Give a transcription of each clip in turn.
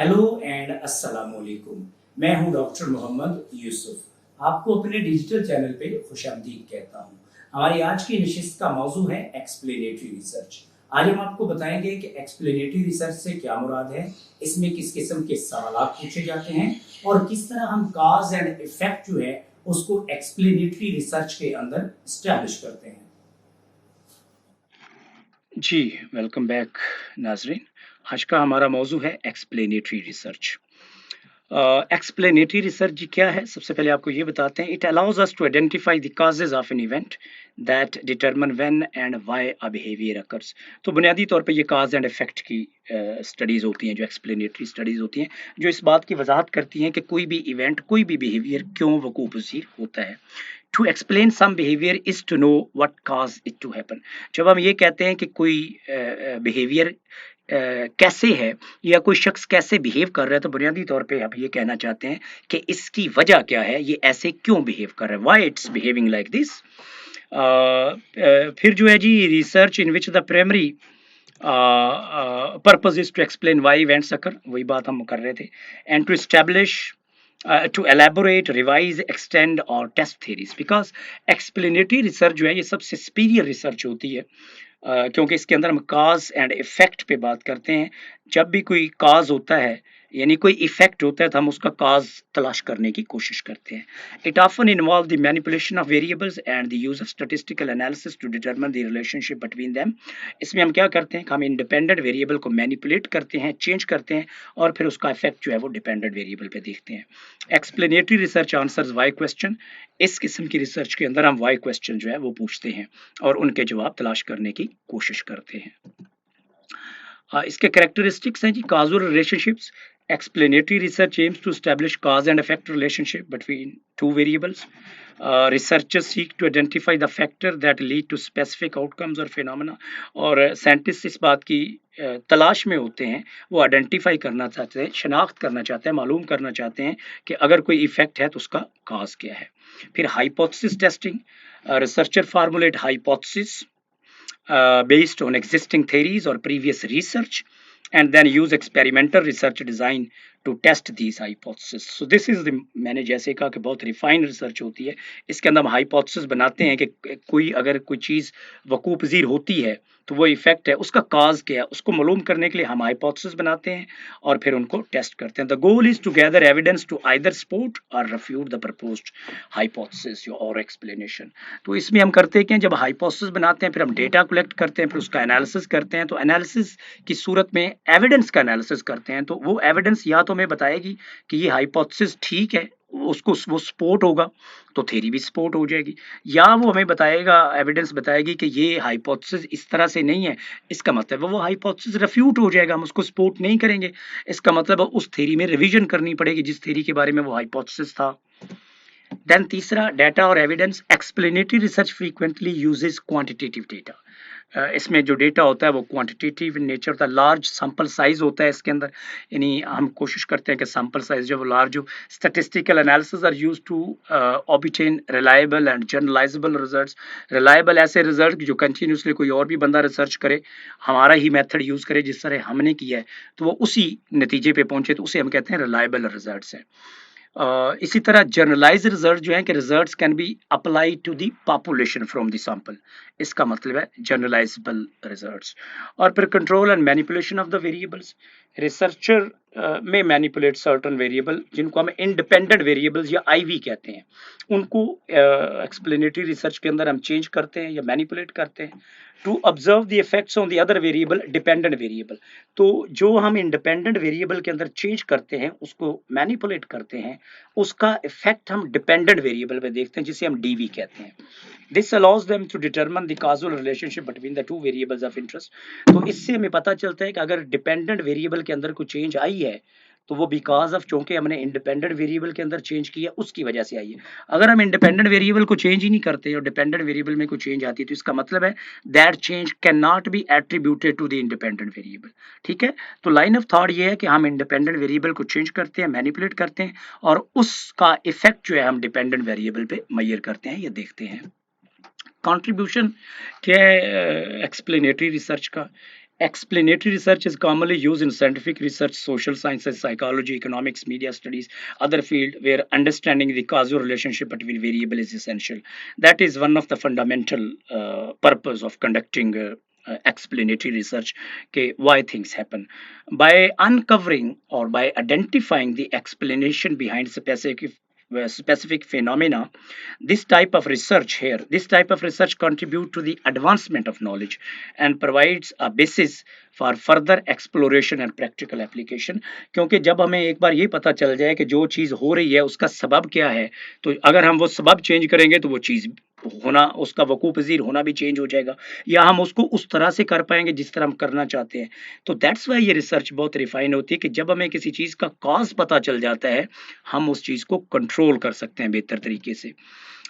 Hello and अस्सलाम वालेकुम। मैं हूं डॉक्टर मोहम्मद यूसुफ। आपको अपने डिजिटल चैनल पे खुशामदीद कहता हूं। हमारी आज की नशिस्त का मौजू है एक्सप्लेनेटरी रिसर्च। आज हम आपको बताएंगे कि एक्सप्लेनेटरी रिसर्च से क्या मुराद है, इसमें किस किस्म के सवाल पूछे जाते हैं और किस तरह हम काज एंड इफेक्ट जो है उसको एक्सप्लेनेटरी रिसर्च के अंदर स्टैब्लिश करते हैं। जी, वेलकम बैक नाजरीन। आज का हमारा मौजू है एक्सप्लेनेटरी रिसर्च। एक्सप्लेनेटरी रिसर्च जी क्या है, सबसे पहले आपको ये बताते हैं। It allows us to identify the causes of an event that determine when and why a behaviour occurs. तो बुनियादी तौर पे ये काज एंड इफेक्ट की स्टडीज़ होती हैं, जो एक्सप्लेनेटरी स्टडीज़ होती हैं, जो इस बात की वजाहत करती हैं कि कोई भी इवेंट, कोई भी बिहेवियर क्यों वकूअ पज़ीर होता है। To explain some behaviour is to know what cause it to happen. जब हम ये कहते हैं कि कोई बिहेवियर कैसे है या कोई शख्स कैसे बिहेव कर रहा है, तो बुनियादी तौर पे हम ये कहना चाहते हैं कि इसकी वजह क्या है, ये ऐसे क्यों बिहेव कर रहा है, why it's behaving like this. फिर जो है जी, research in which the primary purpose is to explain why events occur, वही बात हम कर रहे थे, and to establish to elaborate, revise, extend और test theories, because explanatory research जो है ये सबसे superior research होती है, क्योंकि इसके अंदर हम काज एंड इफेक्ट पे बात करते हैं। जब भी कोई काज होता है यानी कोई इफेक्ट होता है तो हम उसका काज तलाश करने की कोशिश करते हैं। It often involve the manipulation of variables and the use of statistical analysis to determine the relationship between them. इसमें हम क्या करते हैं कि हम इंडिपेंडेंट वेरिएबल को मैनिपुलेट करते हैं, चेंज करते हैं, और फिर उसका इफेक्ट जो है वो डिपेंडेंट वेरिएबल पे देखते हैं। Explanatory research answers why question. इस किस्म की रिसर्च के अंदर हम वाई क्वेश्चन जो है वो पूछते हैं और उनके जवाब तलाश करने की कोशिश करते हैं। इसके कैरेक्टरिस्टिक्स हैं जी, casual relationships. Explanatory research aims to establish cause and effect relationship between two variables. Researchers seek to identify the factor that lead to specific outcomes और फिनोमेना। और साइंटिस्ट इस बात की तलाश में होते हैं, वो आइडेंटिफाई करना चाहते हैं, शनाख्त करना चाहते हैं, मालूम करना चाहते हैं कि अगर कोई इफेक्ट है तो उसका काज क्या है। फिर hypothesis testing. Researcher formulate hypothesis based on existing theories or previous research, and then use experimental research design to test these hypotheses. So this is the, मैंने जैसे कहा कि बहुत रिफाइंड रिसर्च होती है। इसके अंदर हम हाइपोथेसिस बनाते हैं कि कोई अगर कोई चीज़ वकूअ पज़ीर होती है तो वो इफेक्ट है, उसका काज क्या है, उसको मालूम करने के लिए हम हाइपोथेसिस बनाते हैं और फिर उनको टेस्ट करते हैं। The goal is to gather evidence to either support or refute the proposed hypothesis or explanation. तो इसमें हम करते हैं, जब हाइपोथेसिस बनाते हैं फिर हम डेटा कलेक्ट करते हैं, फिर उसका एनालिसिस करते हैं। तो एनालिसिस की सूरत में एविडेंस का एनालिसिस करते हैं, तो वो एविडेंस या तो हमें बताएगी कि ये हाइपोथेसिस ठीक है, उसको वो सपोर्ट होगा तो थ्योरी भी सपोर्ट हो जाएगी, या वो हमें बताएगा, एविडेंस बताएगी कि ये हाइपोथेसिस इस तरह से नहीं है, इसका मतलब वो हाइपोथेसिस रिफ्यूट हो जाएगा, हम उसको सपोर्ट नहीं करेंगे, इसका मतलब उस थ्योरी में रिवीजन करनी पड़ेगी जिस थ्योरी के बारे में वो हाइपोथेसिस था। देन तीसरा, डेटा और evidence. Explanatory research frequently uses quantitative data. इसमें जो डेटा होता है वो क्वांटिटेटिव इन नेचर होता है, लार्ज सैंपल साइज होता है इसके अंदर, यानी हम कोशिश करते हैं कि सैंपल साइज जो वो लार्ज हो। Statistical analysis are used to obtain reliable and generalizable results. Reliable ऐसे रिजल्ट जो कंटिन्यूसली कोई और भी बंदा रिसर्च करे, हमारा ही मेथड यूज करे जिस तरह हमने किया है, तो वो उसी नतीजे पे पहुंचे, तो उसे हम कहते हैं रिलायबल रिजल्ट्स हैं। इसी तरह जनरलाइज रिजल्ट जो है कि results can be apply to the population from the sample, इसका मतलब है जनरलाइजेबल रिजल्ट्स। और फिर control and manipulation of the variables. Researcher में मैनिपुलेट सर्टन वेरिएबल जिनको हम इंडिपेंडेंट वेरिएबल्स या आईवी कहते हैं, उनको एक्सप्लेनेटरी रिसर्च के अंदर हम चेंज करते हैं या मैनिपुलेट करते हैं। To observe the effects on the other variable dependent variable. तो जो हम इंडिपेंडेंट वेरिएबल के अंदर चेंज करते हैं, उसको मैनिपुलेट करते हैं, उसका इफेक्ट हम डिपेंडेंट वेरिएबल पे देखते हैं जिसे हम डीवी कहते हैं। This allows them to determine the causal relationship between the two variables of interest. तो इससे हमें पता चलता है कि अगर डिपेंडेंट वेरिएबल के अंदर कोई चेंज आई है तो वो बिकॉज ऑफ, चूंकि हमने इंडिपेंडेंट वेरिएबल के अंदर चेंज किया उसकी वजह से आई है। अगर हम इंडिपेंडेंट वेरिएबल को चेंज ही नहीं करते और डिपेंडेंट वेरिएबल में कोई चेंज आती है, तो इसका मतलब है that change can not be attributed to the independent variable. ठीक है, तो लाइन ऑफ थॉट ये है कि हम इंडिपेंडेंट वेरिएबल को चेंज करते हैं, मैनिपुलेट करते हैं, और उसका इफेक्ट जो है हम डिपेंडेंट वेरिएबल पे मेजर करते हैं या देखते हैं। कंट्रीब्यूशन क्या है एक्सप्लेनेटरी रिसर्च का? Explanatory research is commonly used in scientific research, social sciences, psychology, economics, media studies, other field where understanding the causal relationship between variable is essential. That is one of the fundamental purpose of conducting explanatory research. Okay, why things happen by uncovering or by identifying the explanation behind specific phenomena. This type of research contribute to the advancement of knowledge and provides a basis for further exploration and practical application. क्योंकि जब हमें एक बार ये पता चल जाए कि जो चीज़ हो रही है उसका सबब क्या है, तो अगर हम वो सबब चेंज करेंगे तो वो चीज़ होना, उसका वकूफ़ पज़ीर होना भी चेंज हो जाएगा, या हम उसको उस तरह से कर पाएंगे जिस तरह हम करना चाहते हैं. तो दैट्स वाई ये रिसर्च बहुत रिफाइन होती है कि जब हमें किसी चीज़ का कॉज पता चल जाता है, हम उस चीज़ को कंट्रोल कर सकते हैं बेहतर तरीके से.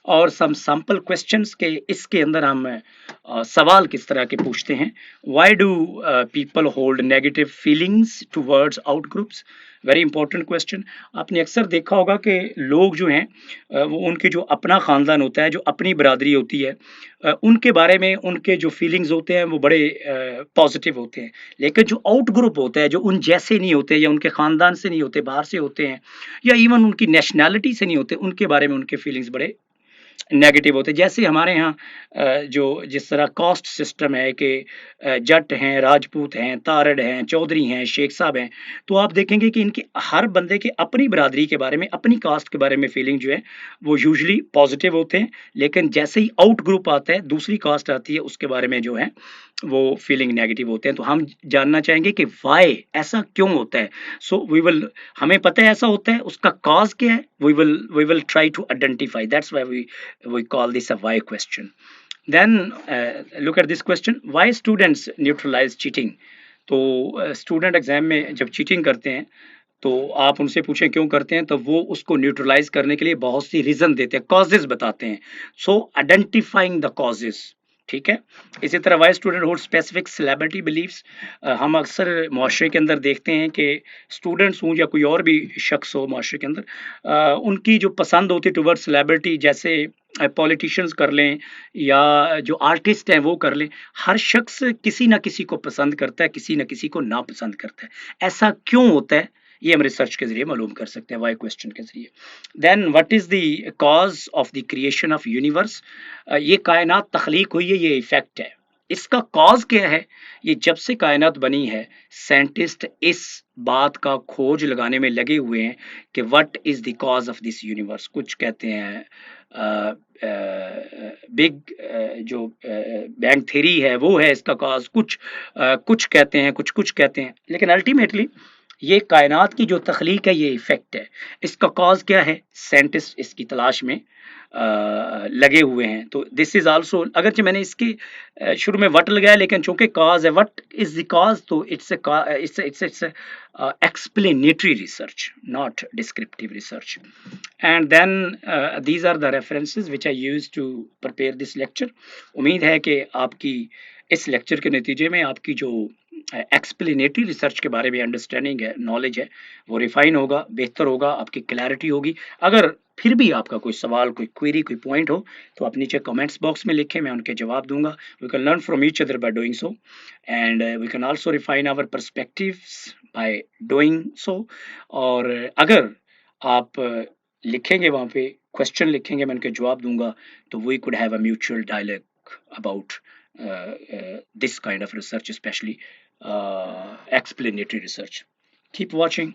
और सम सैम्पल क्वेश्चंस के इसके अंदर हम सवाल किस तरह के पूछते हैं. Why do people hold negative feelings towards out groups. Very important question. आपने अक्सर देखा होगा कि लोग जो हैं वो उनके जो अपना ख़ानदान होता है, जो अपनी बरादरी होती है, उनके बारे में उनके जो फीलिंग्स होते हैं वो बड़े पॉजिटिव होते हैं. लेकिन जो आउट ग्रुप होता है, जो उन जैसे नहीं होते या उनके ख़ानदान से नहीं होते, बाहर से होते हैं, या इवन उनकी नेशनैलिटी से नहीं होते, उनके बारे में उनके फीलिंग्स बड़े नेगेटिव होते हैं. जैसे हमारे यहाँ जो जिस तरह कास्ट सिस्टम है कि जट हैं, राजपूत हैं, तारड़ हैं, चौधरी हैं, शेख साहब हैं, तो आप देखेंगे कि इनके हर बंदे के अपनी बरादरी के बारे में, अपनी कास्ट के बारे में फीलिंग जो है वो यूजुअली पॉजिटिव होते हैं. लेकिन जैसे ही आउट ग्रुप आता है, दूसरी कास्ट आती है, उसके बारे में जो है वो फीलिंग नेगेटिव होते हैं. तो हम जानना चाहेंगे कि वाई, ऐसा क्यों होता है. सो वी विल, हमें पता है ऐसा होता है, उसका कॉज क्या है, we will try to identify. That's why we call this a why question. Then look at this question: why students neutralize cheating. तो स्टूडेंट एग्जाम में जब चीटिंग करते हैं तो आप उनसे पूछें क्यों करते हैं, तो वो उसको न्यूट्रलाइज करने के लिए बहुत सी रीजन देते हैं, कॉजेज बताते हैं. सो आइडेंटिफाइंग द कॉजेज, ठीक है. इसी तरह why student hold specific celebrity believes. हम अक्सर माशरे के अंदर देखते हैं कि स्टूडेंट्स हों या कोई और भी शख्स हो माशरे के अंदर, उनकी जो पसंद होती है टुवर्ड सेलिब्रिटी, जैसे पॉलिटिशियंस कर लें या जो आर्टिस्ट हैं वो कर लें, हर शख्स किसी ना किसी को पसंद करता है, किसी ना किसी को नापसंद करता है. ऐसा क्यों होता है, ये हम रिसर्च के जरिए मालूम कर सकते हैं, वाई क्वेश्चन के जरिए. Then what is the cause of the creation of universe. ये कायनात तख्लीक हुई है, ये इफेक्ट है. इसका कॉज क्या है. ये जब से कायनात बनी है, साइंटिस्ट इस बात का खोज लगाने में लगे हुए हैं कि what is the cause of this universe. कुछ कहते हैं बिग जो बैंग थ्योरी है वो है इसका कॉज, कुछ कहते हैं, कुछ कहते हैं, लेकिन अल्टीमेटली ये कायनात की जो तख्लीक है ये इफेक्ट है. इसका कॉज क्या है, साइंटिस्ट इसकी तलाश में लगे हुए हैं. तो दिस इज आल्सो, अगरचे मैंने इसके शुरू में वट लगाया, लेकिन चूंकि कॉज है, वट इज द कॉज, तो it's explanatory research, not descriptive research. And then these are the references which I used to prepare this lecture. उम्मीद है कि आपकी इस लेक्चर के नतीजे में आपकी जो एक्सप्लेनेटरी रिसर्च के बारे में अंडरस्टैंडिंग है, नॉलेज है, वो रिफाइन होगा, बेहतर होगा, आपकी क्लैरिटी होगी. अगर फिर भी आपका कोई सवाल, कोई क्वेरी, कोई पॉइंट हो तो आप नीचे कमेंट्स बॉक्स में लिखें, मैं उनके जवाब दूंगा. We can learn from each other by doing so, and we can also refine our perspectives by doing so. और अगर आप लिखेंगे वहाँ पे क्वेश्चन लिखेंगे, मैं उनके जवाब दूंगा, तो we could have a mutual dialogue about this kind of research, especially explanatory research. Keep watching.